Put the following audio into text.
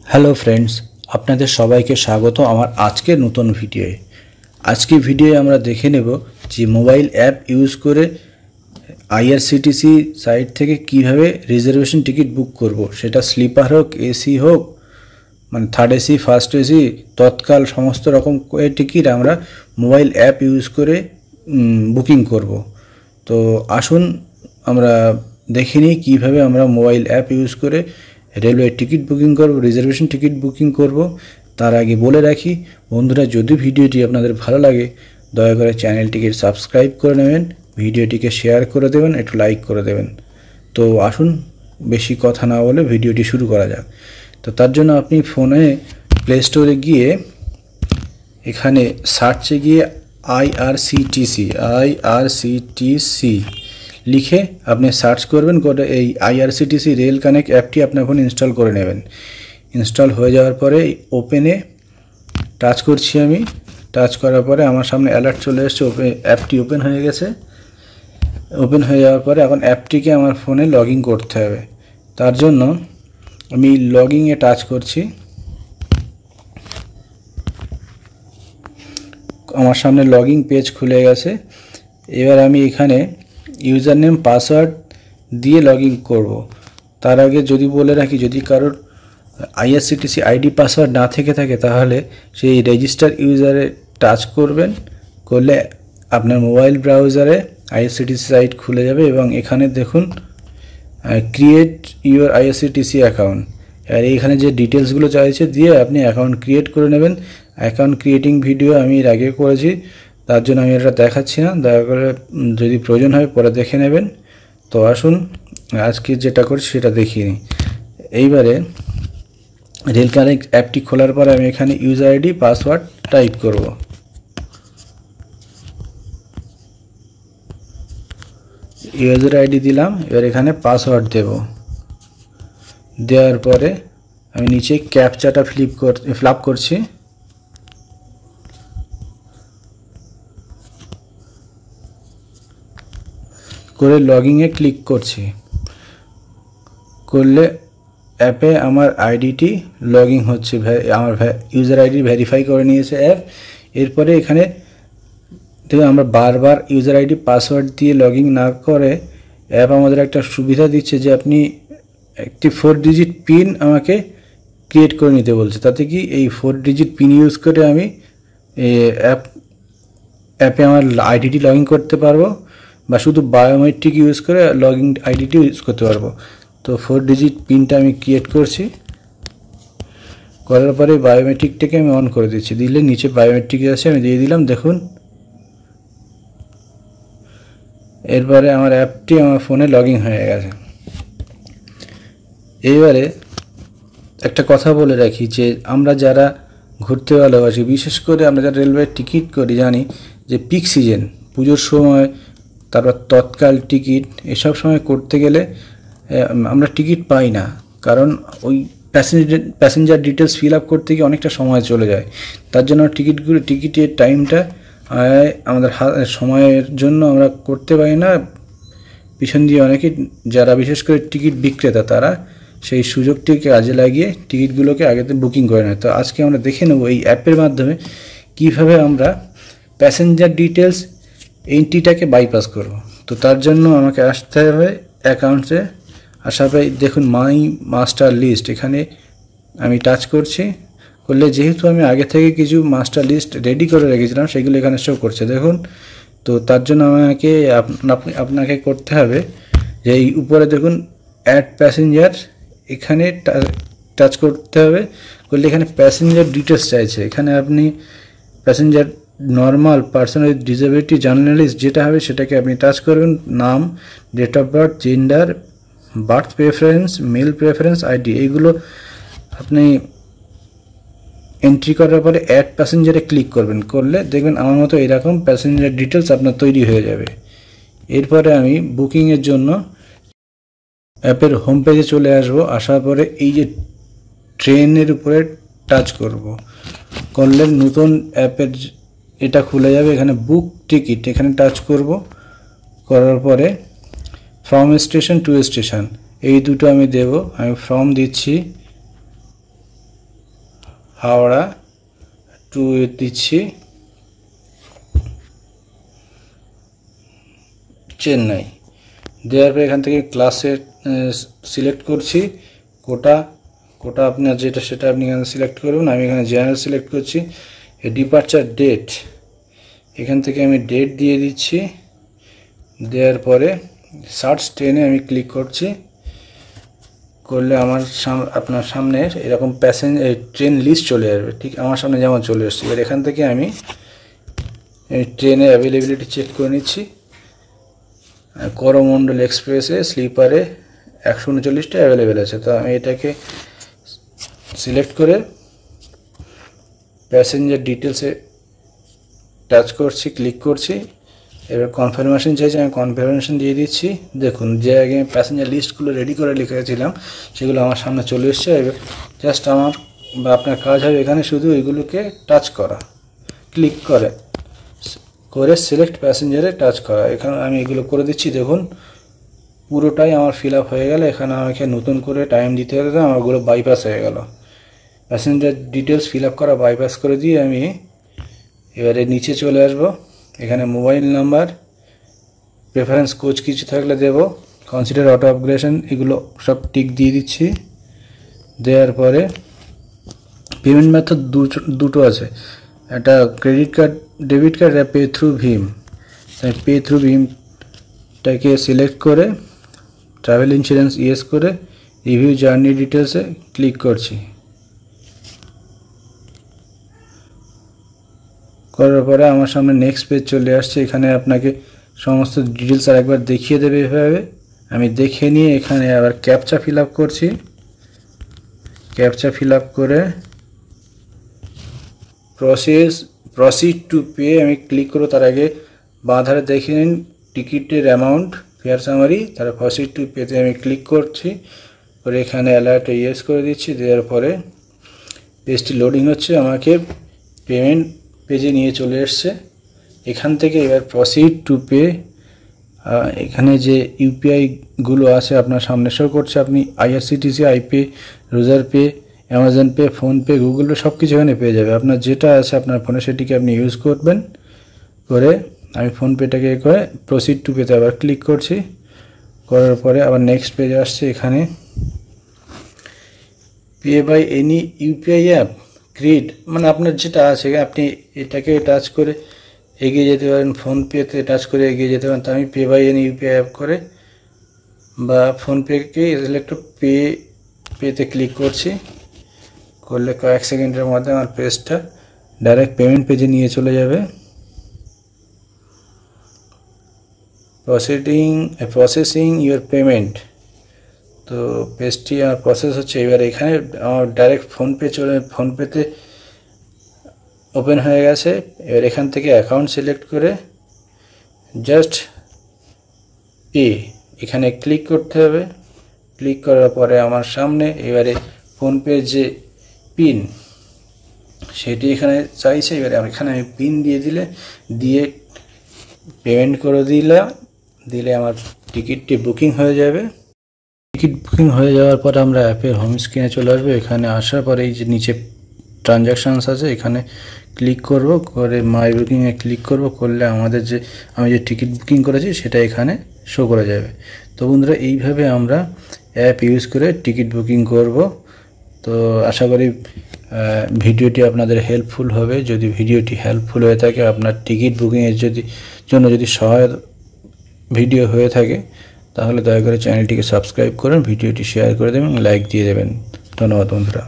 Hello friends, আপনাদের সবাইকে স্বাগত আমার আজকের নতুন ভিডিওয়ে। আজকের ভিডিওয়ে আমরা দেখে নেব যে মোবাইল অ্যাপ ইউজ করে আইআরসিটিসি সাইট থেকে কিভাবে রিজার্ভেশন টিকিট বুক করব। সেটা স্লিপার হোক, এসি হোক, মানে থার্ড এসি, ফার্স্ট এসি, তৎকাল সমস্ত রকম টিকিট আমরা মোবাইল অ্যাপ ইউজ করে বুকিং করব। তো আসুন আমরা দেখে নিই কীভাবে আমরা মোবাইল অ্যাপ ইউজ করে রেলওয়ে টিকিট বুকিং করব, রিজার্ভেশন টিকিট বুকিং করব। তার আগে বলে রাখি বন্ধুরা, যদি ভিডিওটি আপনাদের ভালো লাগে দয়া করে চ্যানেলটিকে সাবস্ক্রাইব করে নেবেন, ভিডিওটিকে শেয়ার করে দেবেন, একটু লাইক করে দেবেন। তো আসুন বেশি কথা না বলে ভিডিওটি শুরু করা যাক। তো তার জন্য আপনি ফোনে প্লে স্টোরে গিয়ে এখানে সার্চে গিয়ে আইআরসিটিসি লিখে আপনি সার্চ করবেন, করে এই আইআরসিটিসি রেল কানেক্ট অ্যাপটি আপনার ফোনে ইনস্টল করে নেবেন। ইনস্টল হয়ে যাওয়ার পরে ওপেনে টাচ করছি আমি। টাচ করার পরে আমার সামনে অ্যালার্ট চলে এসছে, অ্যাপটি ওপেন হয়ে গেছে। ওপেন হয়ে যাওয়ার পরে এখন অ্যাপটিকে আমার ফোনে লগ ইন করতে হবে। তার জন্য আমি লগ ইনে টাচ করছি। আমার সামনে লগ ইন পেজ খুলে গেছে। এবার আমি এখানে ইউজার নেম পাসওয়ার্ড দিয়ে লগ ইন করবো। তার আগে যদি বলে রাখি, যদি কারোর আইআরসিটিসি আইডি পাসওয়ার্ড না থেকে থাকে তাহলে সেই রেজিস্টার ইউজারে টাচ করবেন। করলে আপনার মোবাইল ব্রাউজারে আইআরসিটিসি সাইট খুলে যাবে এবং এখানে দেখুন ক্রিয়েট ইউর আইআরসিটিসি অ্যাকাউন্ট। আর এইখানে যে ডিটেলসগুলো চাইছে দিয়ে আপনি অ্যাকাউন্ট ক্রিয়েট করে নেবেন। অ্যাকাউন্ট ক্রিয়েটিং ভিডিও আমি এর আগে করেছি, তার জন্য আমি এটা দেখাচ্ছি না, দয়া করে যদি প্রয়োজন হয় পরে দেখে নেবেন। তো আসুন আজকে যেটা করছি সেটা দেখিয়ে নিই। এইবারে রেল কানেক্ট অ্যাপটি খোলার পরে আমি এখানে ইউজার আইডি পাসওয়ার্ড টাইপ করব। ইউজার আইডি দিলাম, এবার এখানে পাসওয়ার্ড দেব। দেওয়ার পরে আমি নিচে ক্যাপচাটা ফিল আপ করছি। করে লগইনে ক্লিক করছি। করলে অ্যাপে আমার আইডিটি লগ ইন হচ্ছে, আমার ইউজার আইডি ভেরিফাই করে নিয়েছে অ্যাপ। এরপরে এখানে দেখুন আমরা বারবার ইউজার আইডি পাসওয়ার্ড দিয়ে লগ ইন না করে অ্যাপ আমাদের একটা সুবিধা দিচ্ছে যে আপনি একটি 4 ডিজিট পিন আমাকে ক্রিয়েট করে নিতে বলছে। তাতে কি এই 4 ডিজিট পিন ইউজ করে আমি অ্যাপে আমার আইডিটি লগ ইন করতে পারবো, বা শুধু বায়োমেট্রিক ইউজ করে লগ ইন আইডিটি ইউজ করতে পারবো। তো 4 ডিজিট পিনটা আমি ক্রিয়েট করছি। করার পরে বায়োমেট্রিকটাকে আমি অন করে দিচ্ছি। দিলে নিচে বায়োমেট্রিক আছে, আমি দিয়ে দিলাম। দেখুন এরপরে আমার অ্যাপটি আমার ফোনে লগ ইন হয়ে গেছে। এইবারে একটা কথা বলে রাখি যে আমরা যারা ঘুরতে ভালোবাসি, বিশেষ করে আমরা যারা রেলওয়ে টিকিট করি, জানি যে পিক সিজন, পুজোর সময়, তারপর তৎকাল টিকিট, এসব সময় করতে গেলে আমরা টিকিট পাই না, কারণ ওই প্যাসেঞ্জার ডিটেলস ফিল আপ করতে গিয়ে অনেকটা সময় চলে যায়। তার জন্য টিকিটের টাইমটা আমাদের সময়ের জন্য আমরা করতে পারি না। পিছন দিয়ে অনেকে যারা বিশেষ করে টিকিট বিক্রেতা তারা সেই সুযোগটিকে কাজে লাগিয়ে টিকিটগুলোকে আগেতে বুকিং করে নেয়। তো আজকে আমরা দেখে নেব এই অ্যাপের মাধ্যমে কীভাবে আমরা প্যাসেঞ্জার ডিটেলস এন্ট্রিটাকে বাইপাস করব। তো তার জন্য আমাকে আসতে হবে অ্যাকাউন্টসে। আসার পরে দেখুন মাই মাস্টার লিস্ট, এখানে আমি টাচ করছি। করলে যেহেতু আমি আগে থেকে কিছু মাস্টার লিস্ট রেডি করে রেখেছিলাম সেগুলো এখানে শো করছে দেখুন। তো তার জন্য আপনাকে করতে হবে যে এই উপরে দেখুন অ্যাড প্যাসেঞ্জার, এখানে টাচ করতে হবে। করলে এখানে প্যাসেঞ্জার ডিটেলস চাইছে। এখানে আপনি passenger normal, person with disability, journalist যেটা হবে সেটাকে আপনি টাচ করবেন। নাম, date of birth, gender, berth preference, meal preference, ID, এইগুলো আপনি এন্ট্রি করার পরে অ্যাড প্যাসেঞ্জারে ক্লিক করবেন। করলে দেখবেন আমার মতো এরকম প্যাসেঞ্জার ডিটেলস আপনার তৈরি হয়ে যাবে। এরপরে আমি বুকিংয়ের জন্য অ্যাপের হোম পেজে চলে আসব। আসার পরে এই যে ট্রেনের উপরে টাচ করব। করলে নতুন অ্যাপের এটা খুলে যাবে। এখানে বুক টিকিট, এখানে টাচ করব। করার পরে ফ্রম স্টেশন টু স্টেশন এই দুটো আমি দেব। আমি ফ্রম দিচ্ছি। হাওড়া টু দিচ্ছি চেন্নাই। দেওয়ার পর এখান থেকে ক্লাসে সিলেক্ট করছি কোটা আপনার যেটা সেটা আপনি এখানে সিলেক্ট করবেন। আমি এখানে জেনারেল সিলেক্ট করছি। ডিপার্চার ডেট এখান থেকে আমি ডেট দিয়ে দিচ্ছি। দেওয়ার পরে সার্চ ট্রেনে আমি ক্লিক করছি। করলে আমার আপনার সামনে এরকম ট্রেন লিস্ট চলে আসবে, ঠিক আমার সামনে যেমন চলে আসছে। এবার এখান থেকে আমি ট্রেনের অ্যাভেলেবিলিটি চেক করে নিচ্ছি। করমণ্ডল এক্সপ্রেসে স্লিপারে 139টা অ্যাভেলেবেল আছে। তো আমি এটাকে সিলেক্ট করে প্যাসেঞ্জার ডিটেলসে টাচ করছি, ক্লিক করছি। এবার কনফার্মেশন চাইছে, আমি কনফার্মেশন দিয়ে দিচ্ছি। দেখুন যে আগে প্যাসেঞ্জার লিস্টগুলো রেডি করে লিখেছিলাম সেগুলো আমার সামনে চলে এসছে। এবার জাস্ট আমার বা আপনার কাজ হবে এখানে শুধু এগুলোকে টাচ করা, ক্লিক করে সিলেক্ট প্যাসেঞ্জারে টাচ করা। এখানে আমি এগুলো করে দিচ্ছি। দেখুন পুরোটাই আমার ফিল আপ হয়ে গেল। এখানে আমাকে নতুন করে টাইম দিতে হতো, আমারগুলো বাইপাস হয়ে গেল। প্যাসেঞ্জার ডিটেলস ফিল আপ করা বাইপাস করে দিয়ে আমি এবারে নিচে চলে আসব। এখানে মোবাইল নাম্বার, প্রেফারেন্স কোচ কিছু থাকলে দেব, কনসিডার অটো আপগ্রেডেশন এগুলো সব টিক দিয়ে দিচ্ছি। দেওয়ার পরে পেমেন্ট মেথড দুটো আছে, একটা ক্রেডিট কার্ড ডেবিট কার্ড আর পে থ্রু ভীম। তাই পে থ্রু ভীমটাকে সিলেক্ট করে ট্রাভেল ইন্স্যুরেন্স ইয়েস করে রিভিউ জার্নি ডিটেলসে ক্লিক করছি। করার পরে আমার সামনে নেক্সট পেজ চলে আসছে। এখানে আপনাকে সমস্ত ডিটেলস আর একবার দেখিয়ে দেবে এভাবে। আমি দেখে নিয়ে এখানে আবার ক্যাপচা ফিল আপ করছি। ক্যাপচা ফিল আপ করে প্রসিড টু পে আমি ক্লিক করব। তার আগে বাঁ ধারে দেখে নিন টিকিটের অ্যামাউন্ট, ফেয়ার সামারি, তারপর প্রসিড টু পেতে আমি ক্লিক করছি। পরে এখানে অ্যালার্ট ইয়েস করে দিচ্ছি। দেওয়ার পরে পেজটি লোডিং হচ্ছে, আমাকে পেমেন্ট পেজে নিয়ে চলে এসছে। এখান থেকে এবার প্রসিড টু পে, এখানে যে ইউপিআইগুলো আছে আপনার সামনে শো করছে। আপনি আইআরসিটিসি, আইপে, রোজার pay, Amazon pay, PhonePe, Google pay সব কিছু এখানে পেয়ে যাবে। আপনার যেটা আছে আপনার ফোনে সেটিকে আপনি ইউজ করবেন। করে আমি ফোনপেটাকে করে প্রসিড টু পেতে আবার ক্লিক করছি। করার পরে আবার নেক্সট পেজ আসছে। এখানে pay by any UPI app grid, মানে আপনার যেটা আছে আপনি এটাকে টাচ করে এগিয়ে যেতে পারেন, ফোনপেতে টাচ করে এগিয়ে যেতে পারেন। তো আমি pay by any UPI app করে বা ফোনপেকে সিলেক্ট পেতে ক্লিক করছি। করলে কয়েক সেকেন্ডের মধ্যে আমার পেজটা ডাইরেক্ট পেমেন্ট পেজে নিয়ে চলে যাবে। প্রসেসিং ইউর পেমেন্ট, তো পেজটি আমার প্রসেস হচ্ছে। এবার এখানে আমার ডাইরেক্ট ফোনপেতে ওপেন হয়ে গেছে। এবার এখান থেকে অ্যাকাউন্ট সিলেক্ট করে জাস্ট পে এখানে ক্লিক করতে হবে। ক্লিক করার পরে আমার সামনে এবারে ফোনপের যে পিন সেটি এখানে চাইছে। এবারে এখানে আমি পিন দিয়ে পেমেন্ট করে দিলে আমার টিকিটটি বুকিং হয়ে যাবে। টিকিট বুকিং হয়ে যাওয়ার পর আমরা অ্যাপের হোম স্ক্রিনে চলে আসবো। এখানে আসার পরে এই যে নিচে ট্রানজ্যাকশানস আছে এখানে ক্লিক করব, করে মাই বুকিংয়ে ক্লিক করব। করলে আমি যে টিকিট বুকিং করেছি সেটা এখানে শো করে যাবে। তো বন্ধুরা এইভাবে আমরা অ্যাপ ইউজ করে টিকিট বুকিং করব। তো আশা করি ভিডিওটি আপনাদের হেল্পফুল হবে। যদি ভিডিওটি হেল্পফুল হয়ে থাকে, আপনার টিকিট বুকিংয়ের জন্য যদি সহায়ক ভিডিও হয়ে থাকে, তাহলে দয়া করে চ্যানেলটিকে সাবস্ক্রাইব করুন, ভিডিওটি শেয়ার করে দেবেন, লাইক দিয়ে দেবেন। ধন্যবাদ বন্ধুরা।